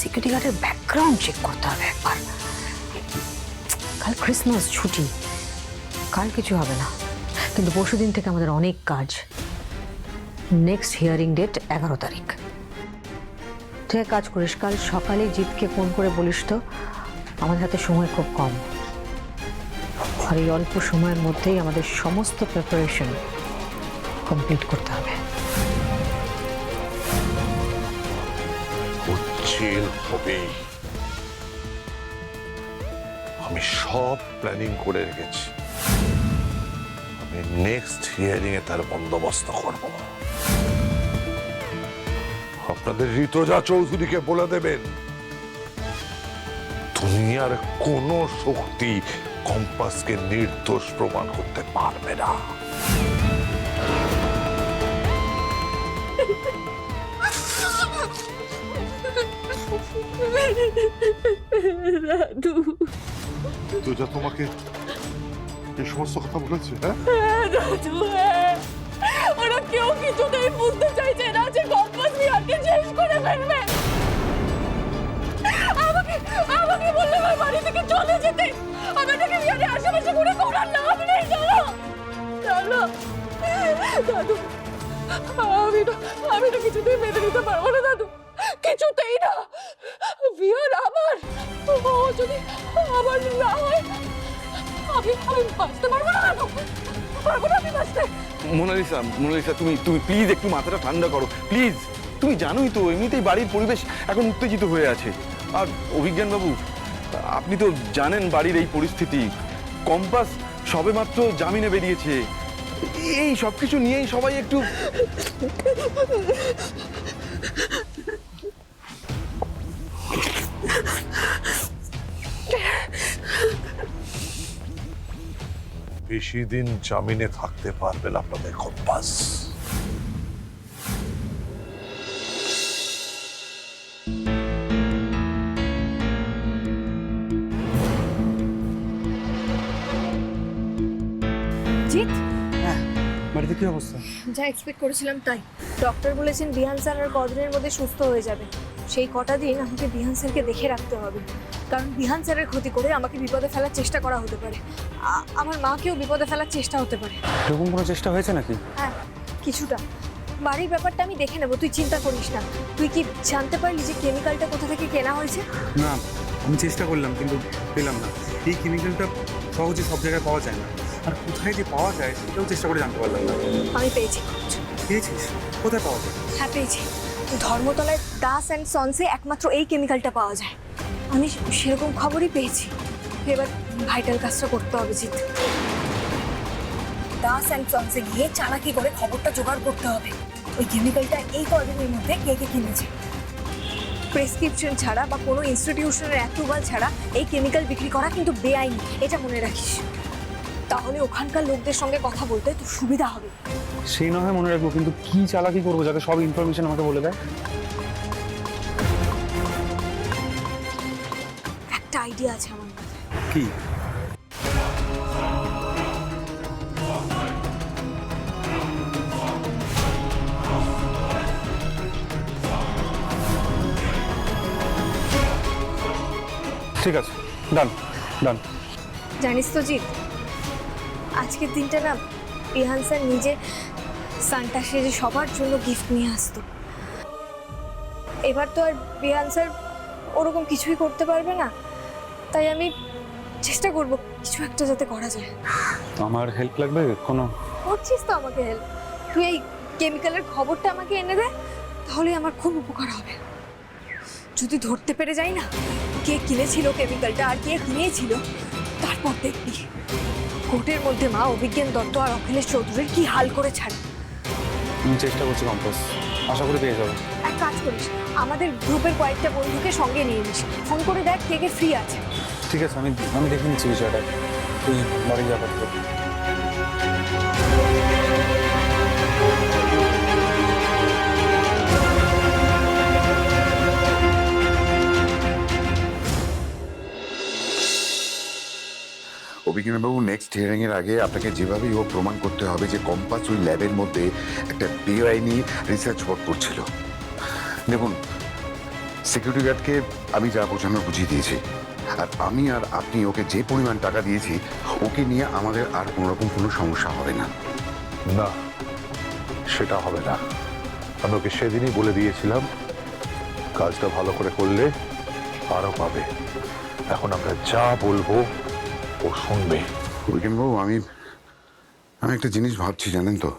Security গার্ডের background check করতে হবে একবার। কাল ক্রিসমাস ছুটি, কাল কিছু হবে না, কিন্তু পরশুদিন থেকে আমাদের অনেক কাজ। নেক্সট হিয়ারিং ডেট 11 তারিখ। তুই এক কাজ করিস, কাল সকালে জিতকে ফোন করে বলিস তো আমাদের হাতে সময় খুব কম, আর এই অল্প সময়ের মধ্যেই আমাদের সমস্ত প্রিপারেশন কমপ্লিট করতে হবে। উচ্ছেল হবে, আমি সব প্ল্যানিং করে রেখেছি। আমি নেক্সট হিয়ারিং এ তার বন্দোবস্ত করব। আপনাদের ঋতুজা চৌধুরীকে বলে দেবেন দুনিয়ার কোন শক্তি কম্পাসকে নির্দোষ প্রমাণ করতে পারবে না। ঋতুজা তোমাকে এই সমস্ত কথা বলেছে? ওরা কেউ কিছুতেই বুঝতে চাইছে না যে কম্পাস বিহারকে শেষ করে ফেলবে। আমাকে বললে আমার বাড়ি থেকে চলে যেতে, আমাদেরকে বিহারে আশেপাশে ঘুরে করার লাভ নেই। চলো দাদু, আমি তো কিছুতেই মেনে নিতে পারবো না দাদু, কিছুতেই না। বিহার আমার, ও যদি আমার না হয় আমি বাঁচতে পারবো না দাদু, পারবো না আমি বাঁচতে। মোনালিসা তুমি প্লিজ একটু মাথাটা ঠান্ডা করো প্লিজ। তুমি জানোই তো এমনিতেই বাড়ির পরিবেশ এখন উত্তেজিত হয়ে আছে। আর অভিজ্ঞান বাবু, আপনি তো জানেন বাড়ির এই পরিস্থিতি। কম্পাস সবেমাত্র জামিনে বেরিয়েছে, এই সবকিছু নিয়েই সবাই একটু বেশি দিন জামিনে থাকতে পারবেন আপনাদের কম্পাস। জিৎ, বাড়িতে কি অবস্থা? যা এক্সপেক্ট করেছিলাম তাই। ডক্টর বলেছেন বিহান স্যার আর কদিনের মধ্যে সুস্থ হয়ে যাবে। সেই কটা দিন আমাকে বিহান স্যারকে দেখে রাখতে হবে, কারণ বিহান স্যারের ক্ষতি করে আমাকে বিপদে ফেলার চেষ্টা করা হতে পারে, আমার মাকেও বিপদে ফেলার চেষ্টা হতে পারে। এরকম কোনো চেষ্টা হয়েছে নাকি? হ্যাঁ, কিছুটা। বাড়ির ব্যাপারটা আমি দেখে নেবো, তুই চিন্তা করিস না। তুই কি জানতে পারলি যে কেমিক্যালটা কোথা থেকে কেনা হয়েছে? না, আমি চেষ্টা করলাম কিন্তু পেলাম না। এই কেমিক্যালটা সহজে সব জায়গায় পাওয়া যায় না, আর কোথায় যে পাওয়া যায় সেটাও চেষ্টা করে জানতে পারলাম না। আমি পেয়েছি। পেয়েছিস? কোথায় পাওয়া যায়? হ্যাঁ পেয়েছি, ধর্মতলায় দাস অ্যান্ড সন্সে একমাত্র এই কেমিক্যালটা পাওয়া যায়। আমি সেরকম খবরই পেয়েছি। এবার ভাইটাল কাজটা করতে হবে জিৎ। দাস অ্যান্ড সন্সে গিয়ে চালাকি করে খবরটা জোগাড় করতে হবে ওই কেমিক্যালটা এই কদিনের মধ্যে কে কে কিনেছে। প্রেসক্রিপশন ছাড়া বা কোনো ইনস্টিটিউশনের অ্যাপ্রুভাল ছাড়া এই কেমিক্যাল বিক্রি করা কিন্তু বেআইনি, এটা মনে রাখিস। তাহলে ওখানকার লোকদের সঙ্গে কথা বলতে তোর সুবিধা হবে। সেই না হয় মনে রাখবো, কিন্তু কি চালাকি করবো যাতে সব ইনফরমেশন আমাকে বলে দেয়? একটা আইডিয়া আছে আমার মাথায়। কি? ঠিক আছে, ডান ডান। জানিস তো জিৎ, আজকের দিনটা না বিহান স্যার নিজে সান্টা সেজে সবার জন্য গিফট নিয়ে আসতো। এবার তো আর বিহান স্যার ওরকম কিছুই করতে পারবে না, তাই আমি চেষ্টা করব কিছু একটা যাতে করা যায়। আমার হেল্প লাগবে কোনো? করছিস তো আমাকে হেল্প, তুই এই কেমিক্যালের খবরটা আমাকে এনে দে, তাহলে আমার খুব উপকার হবে। যদি ধরতে পেরে যাই না কে কিনেছিল কেমিক্যালটা আর কে কিনেছিল, তারপর দেখবি কোর্টের মধ্যে মা অভিজ্ঞান দত্ত আর অখিলেশ চৌধুরীর কি হাল করে ছাড়ে। আমি চেষ্টা করছি কম্পাস, আশা করি পেয়ে যাবো। এক কাজ করিস, আমাদের গ্রুপের কয়েকটা বন্ধুকে সঙ্গে নিয়ে নিস, ফোন করে দেখ কে কে ফ্রি আছে। ঠিক আছে, আমি দেখে নিচ্ছি বিষয়টা। তুই বাড়ি যাবার তো। অভিজ্ঞানবাবু, নেক্সট হিয়ারিং এর আগে আপনাকে যেভাবেই ও প্রমাণ করতে হবে যে কম্পাস ওই ল্যাবের মধ্যে একটা বেআইনি রিসার্চ ওয়ার্ক করছিল। দেখুন, সিকিউরিটি গার্ডকে আমি যা বোঝানোর বুঝিয়ে দিয়েছি, আর আমি আর আপনি ওকে যে পরিমাণ টাকা দিয়েছি, ওকে নিয়ে আমাদের আর কোনোরকম কোনো সমস্যা হবে না। না, সেটা হবে না। আমি ওকে সেদিনই বলে দিয়েছিলাম, কাজটা ভালো করে করলে আরো পাবে। এখন আমরা যা বলবো ও শুনবে। বাবু, আমি একটা জিনিস ভাবছি, জানেন তো,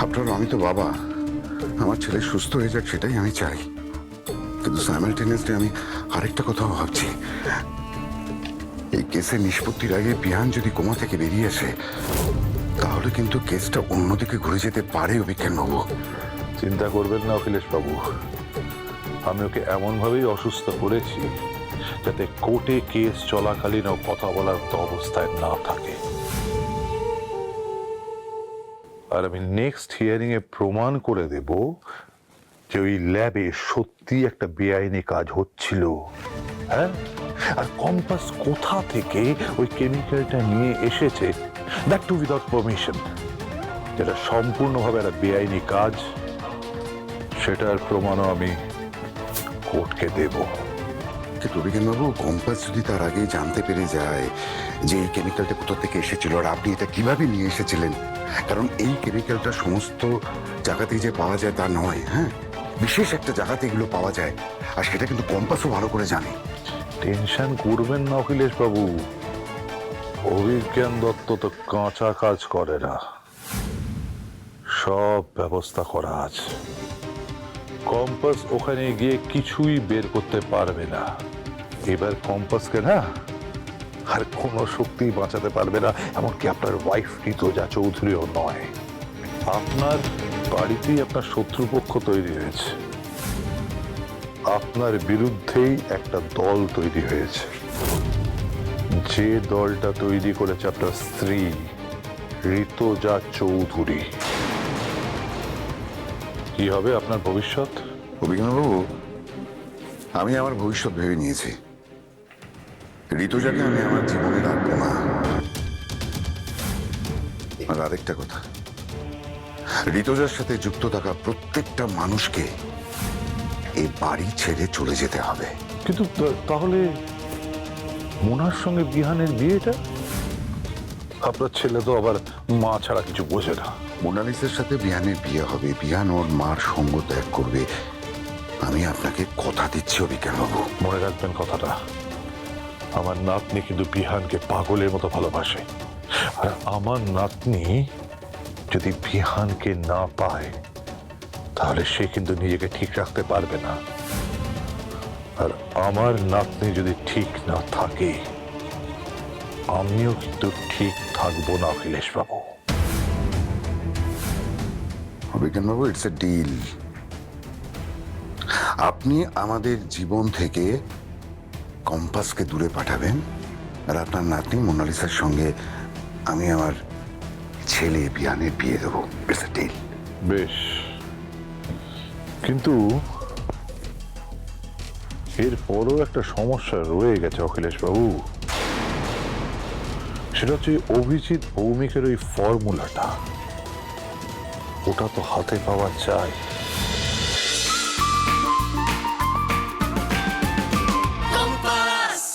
আপনার আমি তো বাবা, আমার ছেলে সুস্থ হয়ে যাক সেটাই আমি চাই, কিন্তু সাইমালটেনিয়াসলি আমি আরেকটা কথাও ভাবছি। এই কেসের নিষ্পত্তির আগে বিহান যদি কোমা থেকে বেরিয়ে আসে, তাহলে কিন্তু কেসটা অন্যদিকে ঘুরে যেতে পারে অভিজ্ঞান বাবু। চিন্তা করবেন না অখিলেশ বাবু, আমি ওকে এমনভাবেই অসুস্থ করেছি যাতে কোর্টে কেস চলাকালীন ও কথা বলার মতো অবস্থায় না থাকে। আর আমি নেক্সট হিয়ারিং এ প্রমাণ করে দেব যে ওই ল্যাবে সত্যি একটা বেআইনি কাজ হচ্ছিল। হ্যাঁ, আর কম্পাস কোথা থেকে ওই কেমিক্যালটা নিয়ে এসেছে, দ্যাট টু উইদাউট পারমিশন, যেটা সম্পূর্ণভাবে একটা বেআইনি কাজ, সেটার প্রমাণও আমি কোর্টকে দেব। কিন্তু অভিজ্ঞান বাবু, কম্পাস যদি তার আগে জানতে পেরে যায় যে এই কেমিক্যালটা কোথা থেকে এসেছিল আর আপনি এটা কিভাবে নিয়ে এসেছিলেন, কারণ এই কেমিক্যালটা সমস্ত জায়গাতেই যে পাওয়া যায় তা নয়, হ্যাঁ, বিশেষ একটা জায়গাতে এগুলো পাওয়া যায়, আর সেটা কিন্তু কম্পাসও ভালো করে জানে। টেনশন করবেন না অখিলেশ বাবু, অভিজ্ঞান দত্ত তো কাঁচা কাজ করে না, সব ব্যবস্থা করা আছে। কম্পাস ওখানে গিয়ে কিছুই বের করতে পারবে না। এবার কম্পাসকে না আর কোনো শক্তি বাঁচাতে পারবে না, এমনকি আপনার ওয়াইফ ঋতুজা চৌধুরীও নয়। আপনার বাড়িতেই আপনার শত্রুপক্ষ তৈরি হয়েছে, আপনার বিরুদ্ধেই একটা দল তৈরি হয়েছে। যে দলটা তৈরি করেছে আপনার স্ত্রী ঋতুজা চৌধুরী। কি হবে আপনার ভবিষ্যৎ? অভিজ্ঞান বাবু, আমি আমার ভবিষ্যৎ ভেবে নিয়েছি। ঋতুজাকে আমি আমার জীবনে রাখবো না। আর আরেকটা কথা, ঋতুজার সাথে যুক্ত থাকা প্রত্যেকটা মানুষকে এই বাড়ি ছেড়ে চলে যেতে হবে। কিন্তু তাহলে মোনার সঙ্গে বিহানের বিয়েটা? আপনার ছেলে তো আবার মা ছাড়া কিছু বোঝে না। মোনালিসার সাথে বিহানের বিয়ে হবে, বিহান ওর মার সঙ্গ ত্যাগ করবে, আমি আপনাকে কথা দিচ্ছি অভিজ্ঞান বাবু। মনে রাখবেন কথাটা, আমার নাতনি কিন্তু বিহানকে পাগলের মতো ভালোবাসে, আর আমার নাতনি যদি বিহানকে না পায় তাহলে সে কিন্তু নিজেকে ঠিক রাখতে পারবে না, আর আমার নাতনি যদি ঠিক না থাকে আমিও কিন্তু ঠিক থাকবো না অখিলেশ বাবু। অভিজ্ঞান বাবু, ইটস এ ডিল। আপনি আমাদের জীবন থেকে কম্পাসকে দূরে পাঠাবেন, আর আপনার নাতনি মোনালিসার সঙ্গে আমি আমার ছেলে বিহানের বিয়ে দেবো। It's a deal. বেশ, কিন্তু এরপরও একটা সমস্যা রয়ে গেছে অখিলেশ বাবু। সেটা হচ্ছে অভিজিৎ ভৌমিকের ওই ফর্মুলাটা, ওটা তো হাতে পাওয়া যায়।